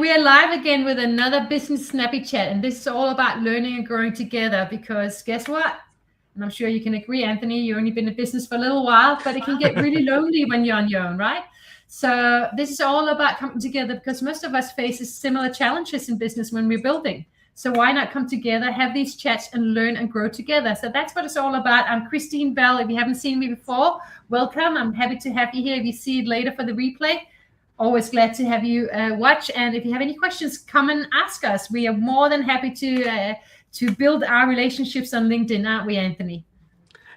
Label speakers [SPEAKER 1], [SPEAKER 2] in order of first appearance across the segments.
[SPEAKER 1] We are live again with another Business Snappy Chat, and this is all about learning and growing together because guess what? And I'm sure you can agree, Anthony, you've only been in business for a little while, but it can get really lonely when you're on your own, right? So this is all about coming together because most of us faces similar challenges in business when we're building. So why not come together, have these chats and learn and grow together? So that's what it's all about. I'm Christine Bell. If you haven't seen me before, welcome. I'm happy to have you here. If you see it later for the replay, always glad to have you watch. And if you have any questions, come and ask us. We are more than happy to build our relationships on LinkedIn, aren't we, Anthony?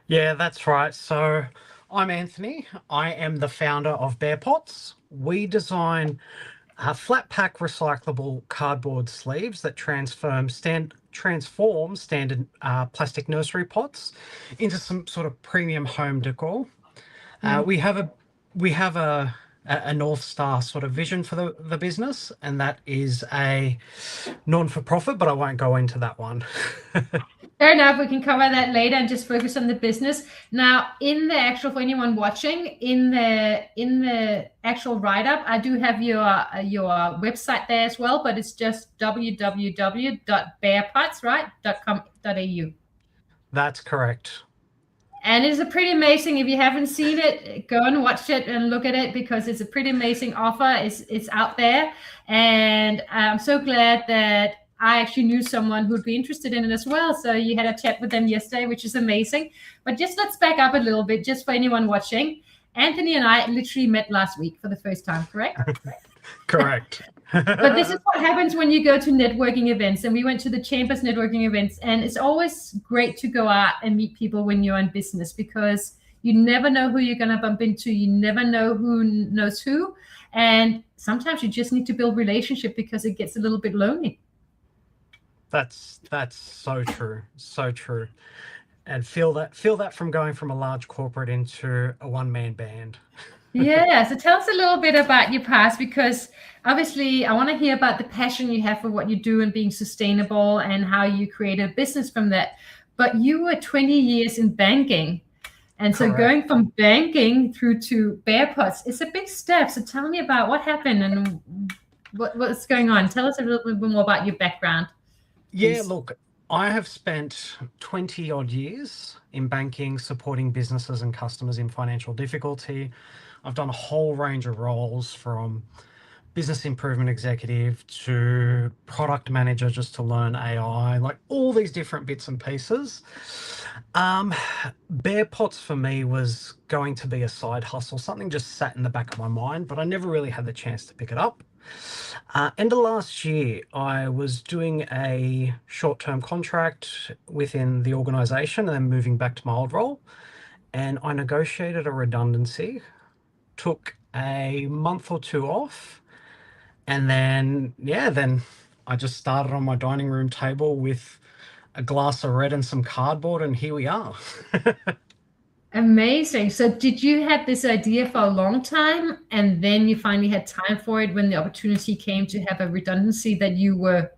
[SPEAKER 2] Yeah, that's right. So I'm Anthony. I am the founder of Bear Pots. We design flat pack recyclable cardboard sleeves that transform standard plastic nursery pots into some sort of premium home decor. We have a North Star sort of vision for the business, and that is a non-for-profit, but I won't go into that one.
[SPEAKER 1] Fair enough. We can cover that later and just focus on the business. Now, in the actual, for anyone watching, in the actual write-up, I do have your website there as well, but it's just www.bearpots.com.au. That's
[SPEAKER 2] correct.
[SPEAKER 1] And it's a pretty amazing. If you haven't seen it, go and watch it and look at it because it's a pretty amazing offer. It's out there, and I'm so glad that I actually knew someone who'd be interested in it as well. So you had a chat with them yesterday, which is amazing. But just let's back up a little bit, just for anyone watching. Anthony and I literally met last week for the first time, correct?
[SPEAKER 2] Correct.
[SPEAKER 1] But this is what happens when you go to networking events. And we went to the Chambers networking events. And it's always great to go out and meet people when you're in business because you never know who you're going to bump into. You never know who knows who. And sometimes you just need to build relationship because it gets a little bit lonely.
[SPEAKER 2] That's so true. So true. And feel that from going from a large corporate into a one-man band.
[SPEAKER 1] Yeah, so tell us a little bit about your past because obviously I want to hear about the passion you have for what you do and being sustainable and how you create a business from that. But you were 20 years in banking. And so going from banking through to Bear Pots is a big step. So tell me about what happened and what's going on. Tell us a little bit more about your background.
[SPEAKER 2] Yeah, look, I have spent 20 odd years in banking, supporting businesses and customers in financial difficulty. I've done a whole range of roles from business improvement executive to product manager just to learn AI, like all these different bits and pieces. Bear Pots for me was going to be a side hustle, something just sat in the back of my mind, but I never really had the chance to pick it up. End of last year, I was doing a short-term contract within the organisation and then moving back to my old role. And I negotiated a redundancy, took a month or two off. And then I just started on my dining room table with a glass of red and some cardboard, and here we are.
[SPEAKER 1] Amazing. So did you have this idea for a long time and then you finally had time for it when the opportunity came to have a redundancy that you were?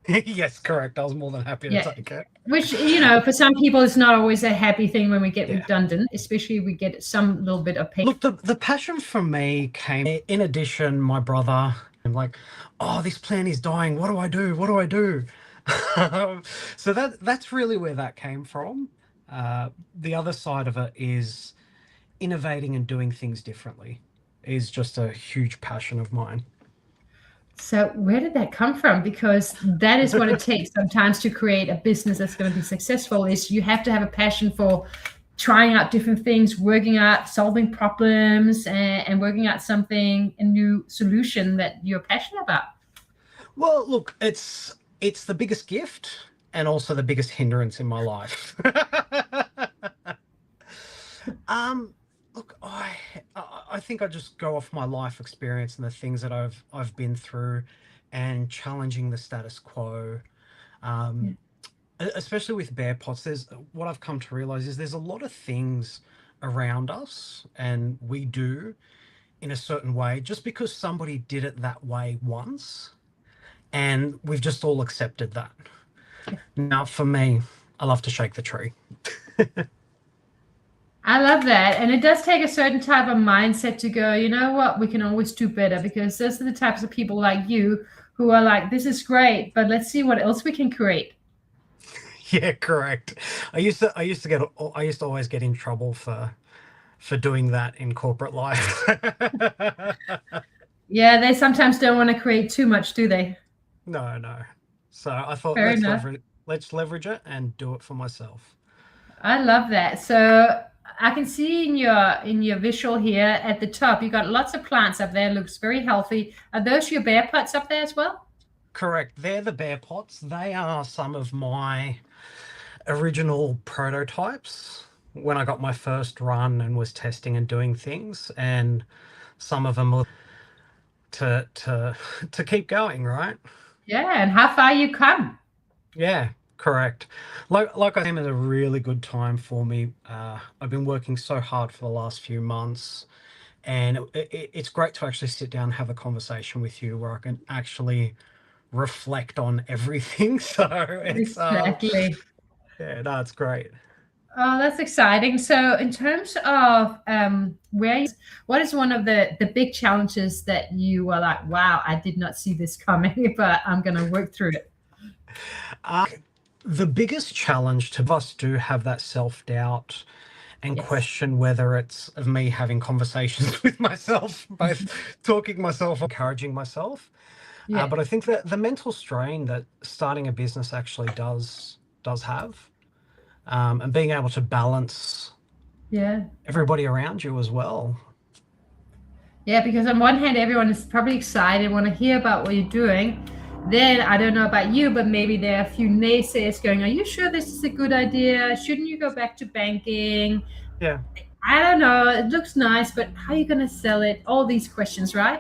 [SPEAKER 2] Yes, correct. I was more than happy to take it.
[SPEAKER 1] Which, for some people, it's not always a happy thing when we get redundant, especially if we get some little bit of pain.
[SPEAKER 2] Look, the passion for me came, in addition, my brother, and like, oh, this plan is dying. What do I do? What do I do? So that's really where that came from. The other side of it is innovating and doing things differently is just a huge passion of mine.
[SPEAKER 1] So where did that come from? Because that is what it takes sometimes to create a business that's going to be successful is you have to have a passion for trying out different things, working out, solving problems and working out a new solution that you're passionate about.
[SPEAKER 2] Well, look, it's the biggest gift and also the biggest hindrance in my life. Look, I think I just go off my life experience and the things that I've been through and challenging the status quo. Especially with Bear Pots, what I've come to realize is there's a lot of things around us and we do in a certain way just because somebody did it that way once and we've just all accepted that. Now, for me, I love to shake the tree.
[SPEAKER 1] I love that. And it does take a certain type of mindset to go, you know what, we can always do better because those are the types of people like you who are like, this is great, but let's see what else we can create.
[SPEAKER 2] Yeah, correct. I used to always get in trouble for doing that in corporate life.
[SPEAKER 1] Yeah, they sometimes don't want to create too much, do they?
[SPEAKER 2] No, no. So I thought
[SPEAKER 1] Fair enough.
[SPEAKER 2] let's leverage it and do it for myself.
[SPEAKER 1] I love that. So I can see in your visual here at the top, you got lots of plants up there. Looks very healthy. Are those your bear pots up there as well?
[SPEAKER 2] Correct. They're the bear pots. They are some of my original prototypes when I got my first run and was testing and doing things, and some of them were to keep going, right?
[SPEAKER 1] Yeah, and how far you come?
[SPEAKER 2] Yeah, correct. Like I am at a really good time for me. I've been working so hard for the last few months, and it's great to actually sit down and have a conversation with you where I can actually reflect on everything. So it's
[SPEAKER 1] Exactly.
[SPEAKER 2] yeah, no, it's great.
[SPEAKER 1] Oh, that's exciting. So, in terms of what is one of the big challenges that you were like, wow, I did not see this coming, but I'm going to work through it?
[SPEAKER 2] Uh, the biggest challenge to us do have that self-doubt and
[SPEAKER 1] Yes.
[SPEAKER 2] question whether it's of me having conversations with myself, both talking myself, encouraging myself.
[SPEAKER 1] Yeah.
[SPEAKER 2] But I think that the mental strain that starting a business actually does have, and being able to balance
[SPEAKER 1] Yeah.
[SPEAKER 2] everybody around you as well.
[SPEAKER 1] Yeah, because on one hand, everyone is probably excited, want to hear about what you're doing. Then I don't know about you, but maybe there are a few naysayers going, are you sure this is a good idea? Shouldn't you go back to banking?
[SPEAKER 2] Yeah.
[SPEAKER 1] I don't know. It looks nice, but how are you going to sell it? All these questions, right?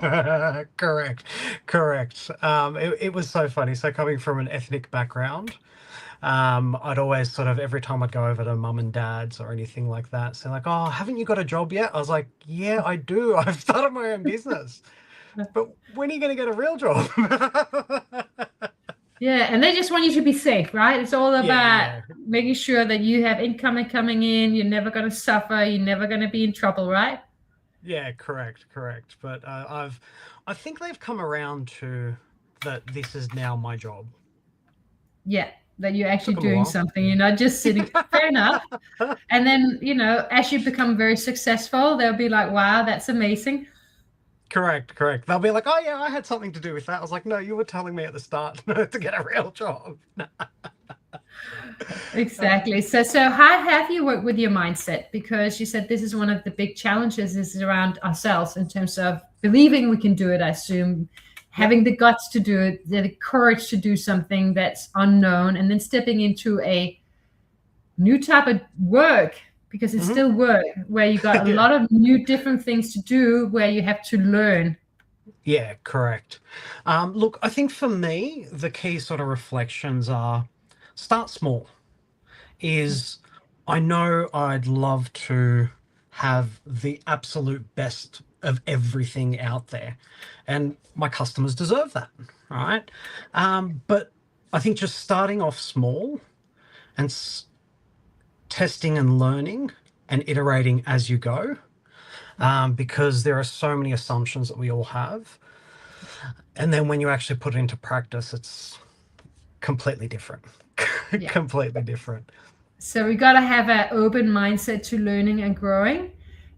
[SPEAKER 2] Correct. It was so funny. So coming from an ethnic background, I'd always sort of, every time I'd go over to mum and dad's or anything like that, say like, oh, haven't you got a job yet? I was like, yeah, I do. I've started my own business. But when are you going to get a real job?
[SPEAKER 1] Yeah, and they just want you to be safe, right? It's all about
[SPEAKER 2] Yeah.
[SPEAKER 1] making sure that you have income coming in. You're never going to suffer. You're never going to be in trouble, right?
[SPEAKER 2] Yeah, correct. But I think they've come around to that this is now my job.
[SPEAKER 1] Yeah, that you're actually
[SPEAKER 2] Took them a
[SPEAKER 1] doing
[SPEAKER 2] while.
[SPEAKER 1] something. You're not just sitting. Fair enough. And then, as you become very successful, they'll be like, wow, that's amazing.
[SPEAKER 2] Correct. They'll be like, oh yeah, I had something to do with that. I was like, no, you were telling me at the start to get a real job.
[SPEAKER 1] Exactly. So how have you worked with your mindset? Because you said this is one of the big challenges is around ourselves in terms of believing we can do it, I assume, having the guts to do it, the courage to do something that's unknown, and then stepping into a new type of work, because it's still work, where you got a lot of new different things to do, where you have to learn.
[SPEAKER 2] Yeah, correct. Look, I think for me, the key sort of reflections are start small. I know I'd love to have the absolute best of everything out there, and my customers deserve that, right? But I think just starting off small and testing and learning and iterating as you go, because there are so many assumptions that we all have. And then when you actually put it into practice, it's completely different.
[SPEAKER 1] Yeah.
[SPEAKER 2] Completely different.
[SPEAKER 1] So we got to have an open mindset to learning and growing,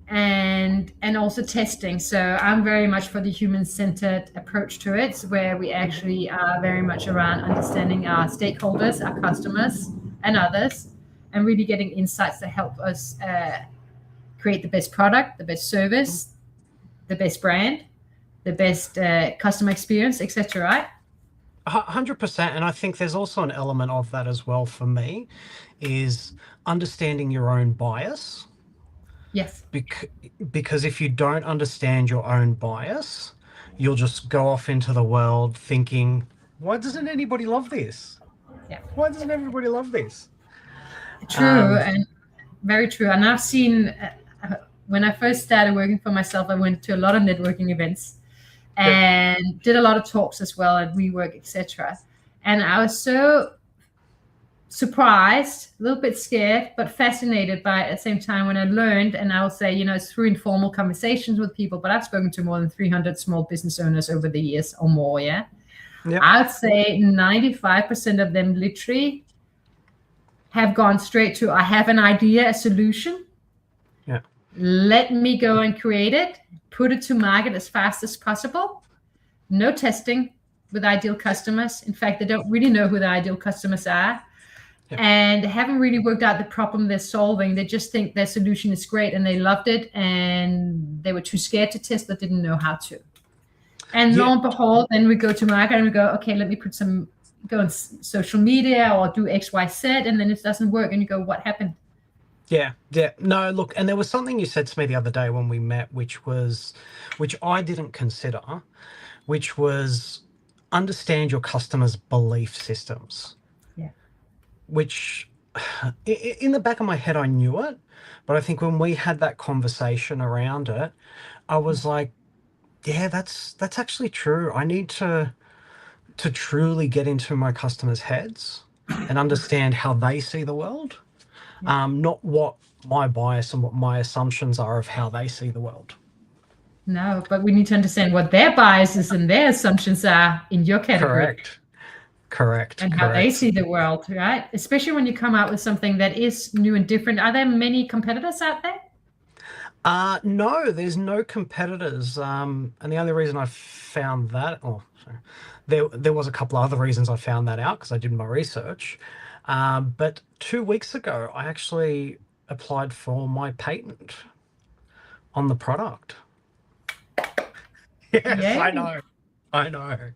[SPEAKER 1] and also testing. So I'm very much for the human-centered approach to it, where we actually are very much around understanding our stakeholders, our customers, and others, and really getting insights that help us create the best product, the best service, the best brand, the best customer experience, etc. Right?
[SPEAKER 2] 100%. And I think there's also an element of that as well for me, is understanding your own bias.
[SPEAKER 1] Yes.
[SPEAKER 2] Because if you don't understand your own bias, you'll just go off into the world thinking, why doesn't anybody love this?
[SPEAKER 1] Yeah.
[SPEAKER 2] Why doesn't everybody love this?
[SPEAKER 1] True, and very true. And I've seen when I first started working for myself, I went to a lot of networking events and did a lot of talks as well at WeWork, etc. And I was so surprised, a little bit scared, but fascinated by it at the same time when I learned. And I will say, it's through informal conversations with people, but I've spoken to more than 300 small business owners over the years or more. Yeah.
[SPEAKER 2] Yep.
[SPEAKER 1] I'd say 95% of them literally have gone straight to, I have an idea, a solution.
[SPEAKER 2] Yeah.
[SPEAKER 1] Let me go and create it, put it to market as fast as possible. No testing with ideal customers. In fact, they don't really know who the ideal customers are.
[SPEAKER 2] Yeah.
[SPEAKER 1] And haven't really worked out the problem they're solving. They just think their solution is great and they loved it, and they were too scared to test but didn't know how to. And lo and behold, then we go to market and we go, okay, let me go on social media or do X, Y, Z, and then it doesn't work. And you go, what happened?
[SPEAKER 2] Yeah. No, look, and there was something you said to me the other day when we met, which I didn't consider, which was understand your customers' belief systems.
[SPEAKER 1] Yeah.
[SPEAKER 2] Which in the back of my head, I knew it, but I think when we had that conversation around it, I was like, yeah, that's actually true. I need to truly get into my customers' heads and understand how they see the world, not what my bias and what my assumptions are of how they see the world.
[SPEAKER 1] No, but we need to understand what their biases and their assumptions are in your category.
[SPEAKER 2] Correct.
[SPEAKER 1] And how they see the world, right? Especially when you come out with something that is new and different. Are there many competitors out there?
[SPEAKER 2] No, there's no competitors. And the only reason I found that, there was a couple of other reasons I found that out because I did my research. But 2 weeks ago, I actually applied for my patent on the product. Yes,
[SPEAKER 1] Yeah.
[SPEAKER 2] I know.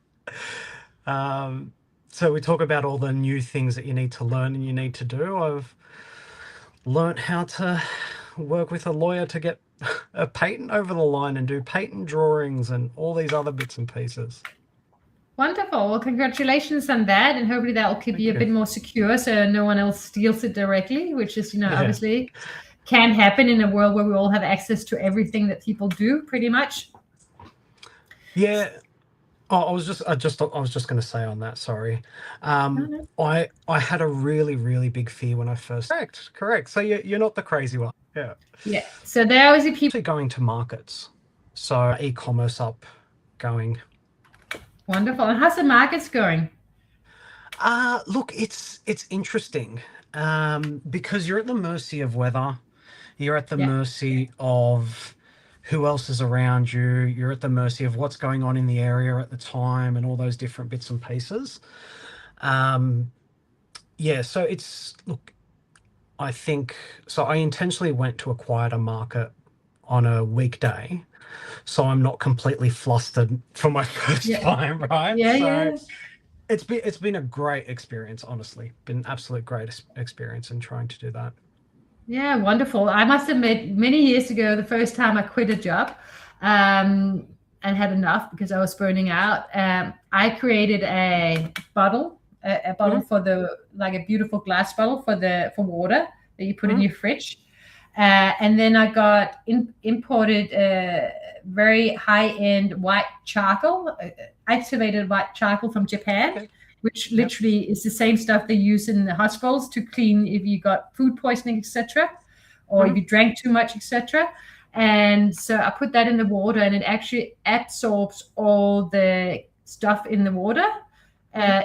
[SPEAKER 2] So we talk about all the new things that you need to learn and you need to do. I've learnt how to work with a lawyer to get a patent over the line and do patent drawings and all these other bits and pieces.
[SPEAKER 1] Wonderful. Well, congratulations on that. And hopefully that will keep you a bit more secure so no one else steals it directly, which is, obviously can happen in a world where we all have access to everything that people do pretty much.
[SPEAKER 2] Yeah. Oh, I was just going to say on that. Sorry, I had a really, really big fear when I first. Correct. So you're not the crazy one. Yeah.
[SPEAKER 1] Yeah. So there are obviously people
[SPEAKER 2] going to markets. So e-commerce up, going.
[SPEAKER 1] Wonderful. And how's the markets going?
[SPEAKER 2] Look, it's interesting because you're at the mercy of weather. You're at the mercy of who else is around you. You're at the mercy of what's going on in the area at the time and all those different bits and pieces. So look, I think, so I intentionally went to a quieter market on a weekday, so I'm not completely flustered for my first time, right?
[SPEAKER 1] Yeah.
[SPEAKER 2] It's been a great experience, honestly. Been an absolute great experience in trying to do that.
[SPEAKER 1] Yeah, wonderful. I must admit, many years ago, the first time I quit a job and had enough because I was burning out, I created a bottle for like a beautiful glass bottle for water that you put in your fridge. And then I got imported very high-end white charcoal, activated white charcoal from Japan, which literally is the same stuff they use in the hospitals to clean if you got food poisoning, etc., or if you drank too much, etc. And so I put that in the water, and it actually absorbs all the stuff in the water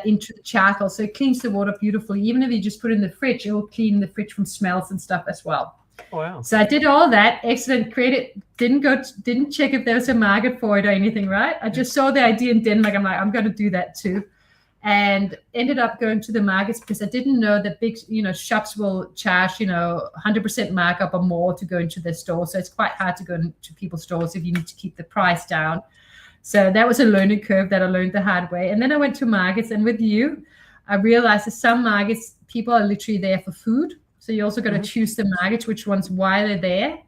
[SPEAKER 1] into the charcoal. So it cleans the water beautifully. Even if you just put it in the fridge, it will clean the fridge from smells and stuff as well.
[SPEAKER 2] Wow.
[SPEAKER 1] So I did all that. Excellent. Created. Didn't check if there was a market for it or anything, right? I just saw the idea in Denmark. I'm going to do that too. And ended up going to the markets because I didn't know that big, shops will charge, 100% markup or more to go into their store. So it's quite hard to go into people's stores if you need to keep the price down. So that was a learning curve that I learned the hard way. And then I went to markets, and with you, I realized that some markets, people are literally there for food. So you also got to choose the markets, which ones, why they're there,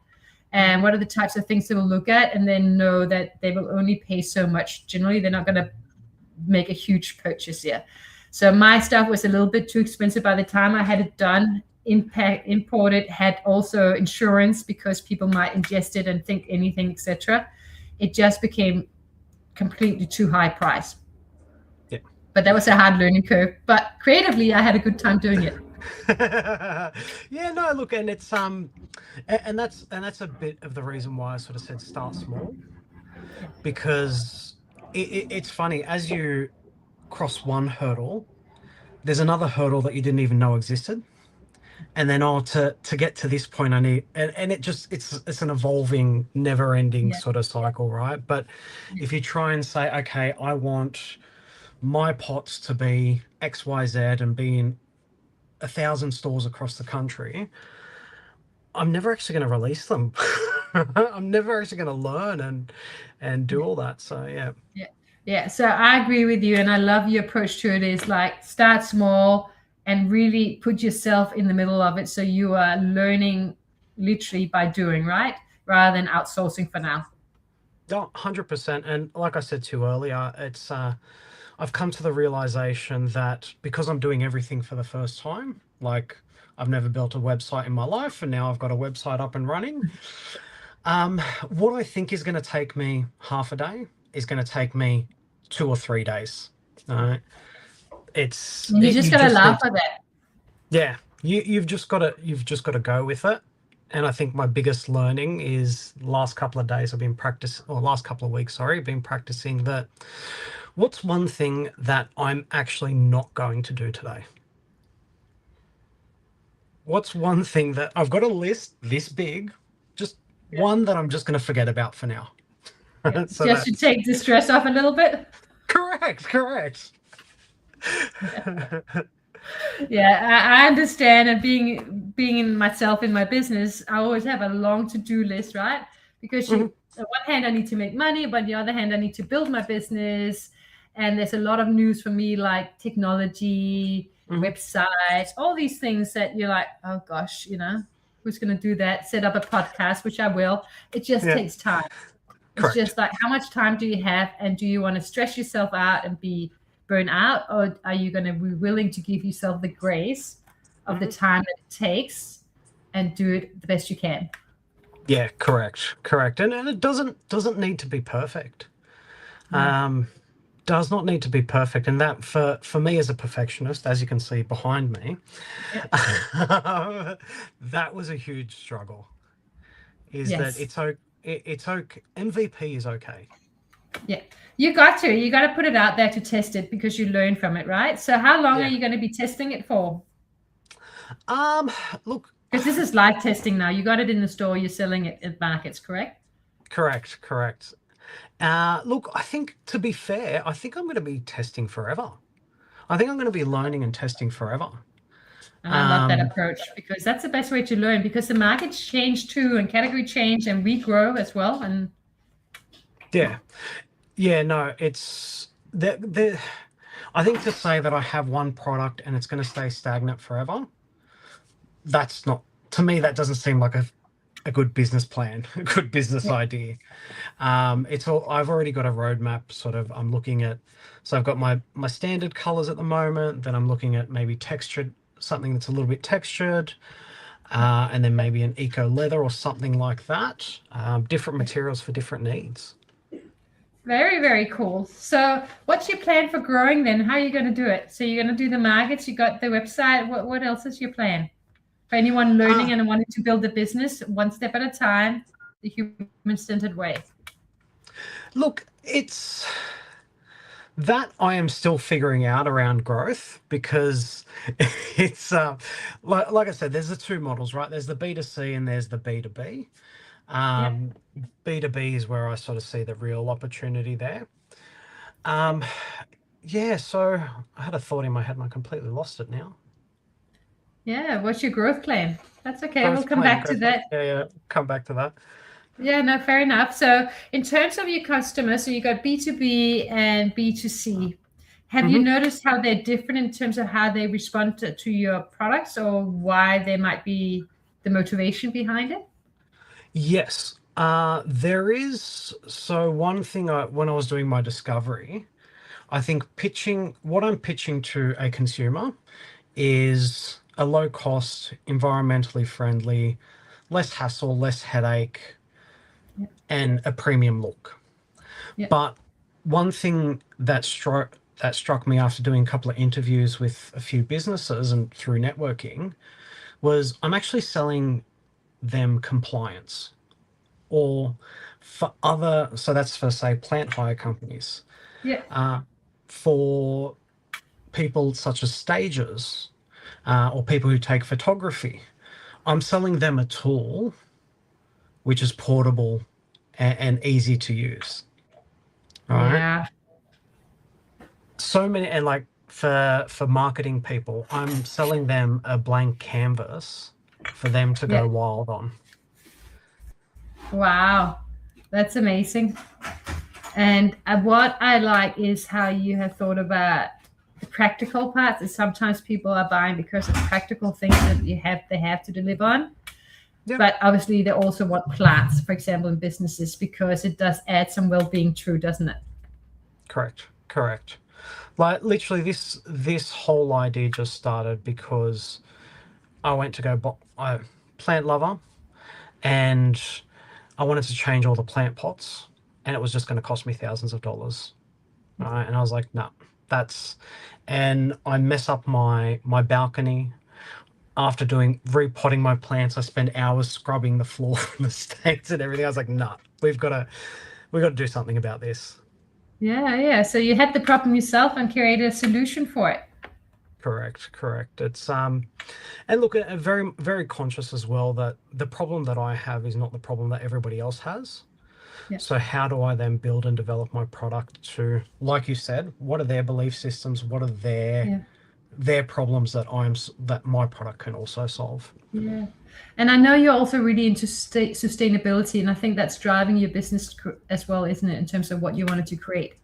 [SPEAKER 1] and what are the types of things they will look at, and then know that they will only pay so much. Generally, they're not going to make a huge purchase here. So my stuff was a little bit too expensive by the time I had it done. Imported, had also insurance because people might ingest it and think anything, etc. It just became completely too high price.
[SPEAKER 2] Yeah.
[SPEAKER 1] But that was a hard learning curve. But creatively, I had a good time doing it.
[SPEAKER 2] Yeah, no, look, and it's and that's a bit of the reason why I sort of said start small, because it's funny as you cross one hurdle, there's another hurdle that you didn't even know existed. And then, to get to this point, I need, and it's an evolving, never ending
[SPEAKER 1] Yeah.
[SPEAKER 2] sort of cycle, right? But if you try and say, okay, I want my pots to be XYZ and be in 1,000 stores across the country, I'm never actually going to release them. I'm never actually going to learn and do all that. So yeah.
[SPEAKER 1] Yeah. Yeah. So I agree with you. And I love your approach to it is like start small and really put yourself in the middle of it. So you are learning literally by doing, right? Rather than outsourcing for now.
[SPEAKER 2] Oh, 100%. And like I said to you earlier, it's I've come to the realization that because I'm doing everything for the first time, like I've never built a website in my life, and now I've got a website up and running. What I think is going to take me half a day is going to take me 2 or 3 days. All right.
[SPEAKER 1] And you just
[SPEAKER 2] You
[SPEAKER 1] got to
[SPEAKER 2] just
[SPEAKER 1] laugh
[SPEAKER 2] need,
[SPEAKER 1] at that.
[SPEAKER 2] yeah, you've just got to go with it. And I think my biggest learning is last couple of days I've been practicing, or last couple of weeks, sorry, been practicing that. What's one thing that I'm actually not going to do today? What's one thing that I've got a list this big, just
[SPEAKER 1] Yeah.
[SPEAKER 2] one that I'm just going to forget about for now?
[SPEAKER 1] Yeah.
[SPEAKER 2] So
[SPEAKER 1] Just to
[SPEAKER 2] that's
[SPEAKER 1] take the stress off a little bit.
[SPEAKER 2] correct.
[SPEAKER 1] Yeah, I understand. And being in myself in my business, I always have a long to-do list, right? Because
[SPEAKER 2] Mhm.
[SPEAKER 1] on one hand, I need to make money, but on the other hand, I need to build my business. And there's a lot of news for me, like technology,
[SPEAKER 2] Mhm.
[SPEAKER 1] websites, all these things that you're like, oh gosh, who's going to do that? Set up a podcast, which I will. It just
[SPEAKER 2] Yeah,
[SPEAKER 1] takes time. It's
[SPEAKER 2] correct.
[SPEAKER 1] just like, how much time do you have? And do you want to stress yourself out and be burnt out? Or are you going to be willing to give yourself the grace of the
[SPEAKER 2] Mhm.
[SPEAKER 1] time that it takes and do it the best you can?
[SPEAKER 2] Yeah, correct. And it doesn't need to be perfect.
[SPEAKER 1] No.
[SPEAKER 2] Does not need to be perfect. And that for me as a perfectionist, as you can see behind me,
[SPEAKER 1] Yeah.
[SPEAKER 2] that was a huge struggle. Is that
[SPEAKER 1] Yes.
[SPEAKER 2] it's okay. MVP is okay.
[SPEAKER 1] Yeah. You got to put it out there to test it because you learn from it, right? So how long are
[SPEAKER 2] Yeah.
[SPEAKER 1] you going to be testing it for?
[SPEAKER 2] Um, Look,
[SPEAKER 1] Because this is live testing now. You got it in the store, you're selling it at markets, correct?
[SPEAKER 2] correct. Look, I think to be fair, I think I'm going to be testing forever. I think I'm going to be learning and testing forever.
[SPEAKER 1] And I love that
[SPEAKER 2] Um,
[SPEAKER 1] approach because that's the best way to learn because the markets change too and category change and we grow as well. And
[SPEAKER 2] yeah, yeah, no, it's the. I think to say that I have one product and it's going to stay stagnant forever, that's not, to me, that doesn't seem like a good business plan, a good business
[SPEAKER 1] yeah,
[SPEAKER 2] idea. It's all, I've already got a roadmap sort of, I'm looking at, so I've got my standard colors at the moment, then I'm looking at maybe textured, something that's a little bit textured, and then maybe an eco leather or something like that. Different materials for different needs.
[SPEAKER 1] very, very cool. So what's your plan for growing then? How are you going to do it? So you're going to do the markets, you got the website. What else is your plan? For anyone
[SPEAKER 2] Uh,
[SPEAKER 1] learning and wanting to build a business one step at a time, the human-centered way.
[SPEAKER 2] Look, it's that I am still figuring out around growth because it's like I said, there's the two models, right? There's the B2C and there's the B2B.
[SPEAKER 1] Yeah.
[SPEAKER 2] Um, B2B is where I sort of see the real opportunity there. Um, yeah, so I had a thought in my head and I completely lost it now.
[SPEAKER 1] Yeah. What's your growth plan? That's okay. We'll
[SPEAKER 2] Growth
[SPEAKER 1] come
[SPEAKER 2] plan,
[SPEAKER 1] back to
[SPEAKER 2] growth plan.
[SPEAKER 1] that.
[SPEAKER 2] Yeah, come back to that.
[SPEAKER 1] Yeah, no, fair enough. So in terms of your customers, so you got B2B and B2C. Have you
[SPEAKER 2] Hmm.
[SPEAKER 1] noticed how they're different in terms of how they respond to your products or why there might be the motivation behind it?
[SPEAKER 2] Yes, there is. So one thing when I was doing my discovery, I think what I'm pitching to a consumer is a low cost, environmentally friendly, less hassle, less headache,
[SPEAKER 1] Yeah.
[SPEAKER 2] and a premium look.
[SPEAKER 1] Yeah.
[SPEAKER 2] But one thing that struck me after doing a couple of interviews with a few businesses and through networking was I'm actually selling them compliance or so that's for say plant hire companies
[SPEAKER 1] Yeah.
[SPEAKER 2] for people such as stagers or people who take photography. I'm selling them a tool which is portable and easy to use. All right.
[SPEAKER 1] Yeah.
[SPEAKER 2] So many, and like for marketing people, I'm selling them a blank canvas for them to
[SPEAKER 1] Yeah.
[SPEAKER 2] go wild on.
[SPEAKER 1] Wow. That's amazing. And what I like is how you have thought about the practical parts. Is sometimes people are buying because of practical things that they have to deliver on.
[SPEAKER 2] Yep.
[SPEAKER 1] But obviously they also want plants, for example, in businesses, because it does add some well-being too, doesn't it?
[SPEAKER 2] Correct. Like literally, this whole idea just started because I went to go I plant lover, and I wanted to change all the plant pots, and it was just going to cost me thousands of dollars. Right? And I was like, no, that's, and I mess up my balcony. After doing repotting my plants, I spend hours scrubbing the floor and the stains and everything. I was like, nah, we've got to do something about this.
[SPEAKER 1] Yeah. So you had the problem yourself and created a solution for it.
[SPEAKER 2] Correct. It's and look, very very conscious as well that the problem that I have is not the problem that everybody else has.
[SPEAKER 1] Yeah.
[SPEAKER 2] So how do I then build and develop my product to, like you said, what are their belief systems? What are
[SPEAKER 1] Yeah.
[SPEAKER 2] their problems that my product can also solve?
[SPEAKER 1] Yeah. And I know you're also really into sustainability, and I think that's driving your business as well, isn't it, in terms of what you wanted to create?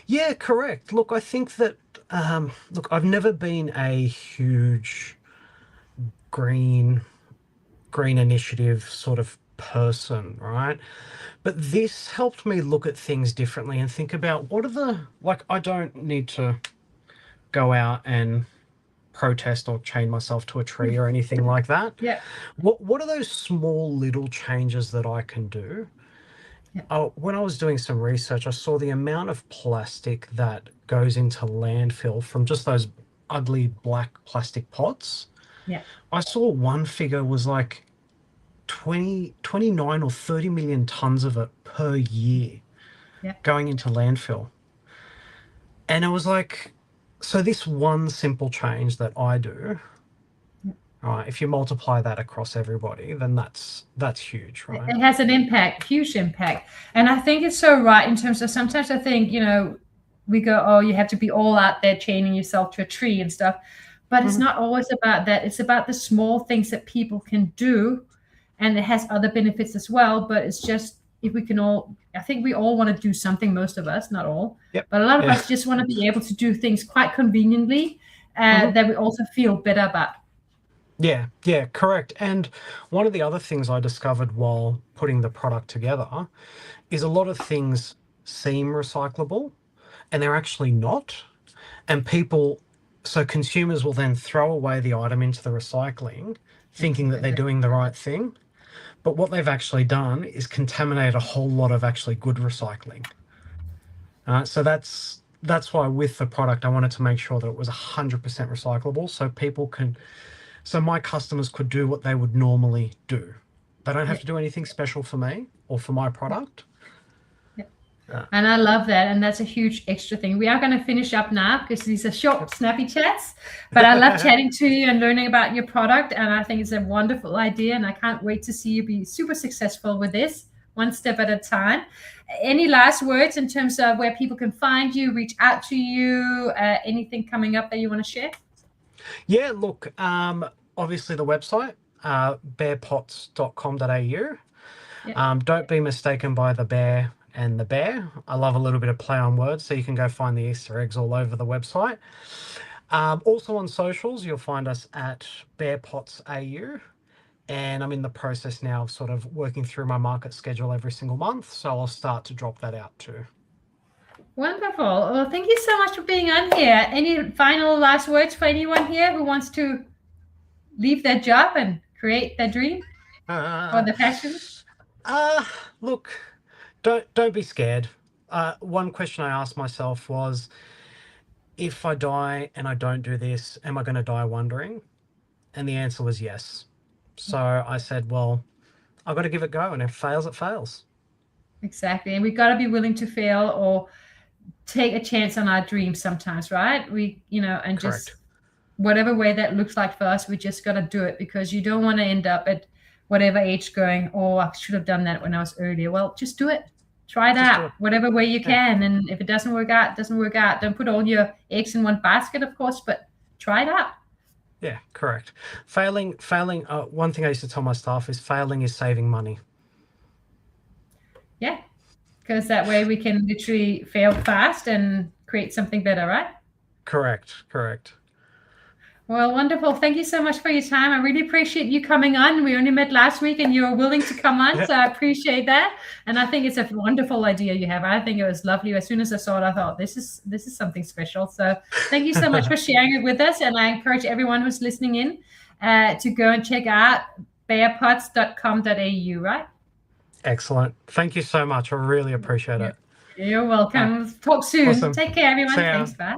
[SPEAKER 2] Yeah, correct. Look, I think that look, I've never been a huge green green initiative sort of person, right? But this helped me look at things differently and think about what are the, like, I don't need to go out and protest or chain myself to a tree or anything like that.
[SPEAKER 1] Yeah.
[SPEAKER 2] What are those small little changes that I can do?
[SPEAKER 1] Yeah.
[SPEAKER 2] Oh, when I was doing some research, I saw the amount of plastic that goes into landfill from just those ugly black plastic pots.
[SPEAKER 1] Yeah.
[SPEAKER 2] I saw one figure was like 29 or 30 million tons of it per year
[SPEAKER 1] Yeah.
[SPEAKER 2] going into landfill. And I was like, so this one simple change that I do, right, if you multiply that across everybody, then that's huge, right?
[SPEAKER 1] It has an impact, huge impact. And I think it's so right in terms of, sometimes I think, we go, oh, you have to be all out there chaining yourself to a tree and stuff. But it's
[SPEAKER 2] Mhm.
[SPEAKER 1] not always about that. It's about the small things that people can do. And it has other benefits as well. But it's just, if we can all, I think we all want to do something, most of us, not all,
[SPEAKER 2] Yep.
[SPEAKER 1] but a lot of
[SPEAKER 2] Yeah.
[SPEAKER 1] us just want to be able to do things quite conveniently
[SPEAKER 2] Mhm.
[SPEAKER 1] that we also feel better about.
[SPEAKER 2] Yeah, correct. And one of the other things I discovered while putting the product together is a lot of things seem recyclable and they're actually not. And so consumers will then throw away the item into the recycling, thinking that they're doing the right thing. But what they've actually done is contaminate a whole lot of actually good recycling. So that's why with the product, I wanted to make sure that it was 100% recyclable so my customers could do what they would normally do. They don't have
[SPEAKER 1] Yeah.
[SPEAKER 2] to do anything special for me or for my product.
[SPEAKER 1] And I love that. And that's a huge extra thing. We are going to finish up now because these are short, snappy chats. But I love chatting to you and learning about your product. And I think it's a wonderful idea. And I can't wait to see you be super successful with this, one step at a time. Any last words in terms of where people can find you, reach out to you, anything coming up that you want to share?
[SPEAKER 2] Yeah, look, obviously the website, bearpots.com.au.
[SPEAKER 1] Yeah.
[SPEAKER 2] Don't be mistaken by the bear and the bear. I love a little bit of play on words, so you can go find the Easter eggs all over the website. Also on socials, you'll find us at bearpotsau. And I'm in the process now of sort of working through my market schedule every single month, so I'll start to drop that out too.
[SPEAKER 1] Wonderful. Well, thank you so much for being on here. Any final last words for anyone here who wants to leave their job and create their dream or their passion?
[SPEAKER 2] Look, don't be scared. One question I asked myself was, if I die and I don't do this, am I going to die wondering? And the answer was yes. So I said, well, I've got to give it a go, and if it fails, it fails.
[SPEAKER 1] Exactly. And we've got to be willing to fail or take a chance on our dreams sometimes, right? We, and
[SPEAKER 2] Correct.
[SPEAKER 1] just whatever way that looks like for us, we just got to do it, because you don't want to end up at whatever age going, oh, I should have done that when I was earlier. Well, just do it. Try it out, whatever way you can. And if it doesn't work out, it doesn't work out. Don't put all your eggs in one basket, of course, but try it out.
[SPEAKER 2] Yeah, correct. Failing. One thing I used to tell my staff is failing is saving money.
[SPEAKER 1] Yeah, because that way we can literally fail fast and create something better, right?
[SPEAKER 2] Correct.
[SPEAKER 1] Well, wonderful. Thank you so much for your time. I really appreciate you coming on. We only met last week and you were willing to come on, so I appreciate that. And I think it's a wonderful idea you have. I think it was lovely. As soon as I saw it, I thought this is something special. So thank you so much for sharing it with us. And I encourage everyone who's listening in to go and check out bearpots.com.au, right?
[SPEAKER 2] Excellent. Thank you so much. I really appreciate it.
[SPEAKER 1] You're welcome. Talk soon.
[SPEAKER 2] Awesome.
[SPEAKER 1] Take care, everyone. Thanks. Bye.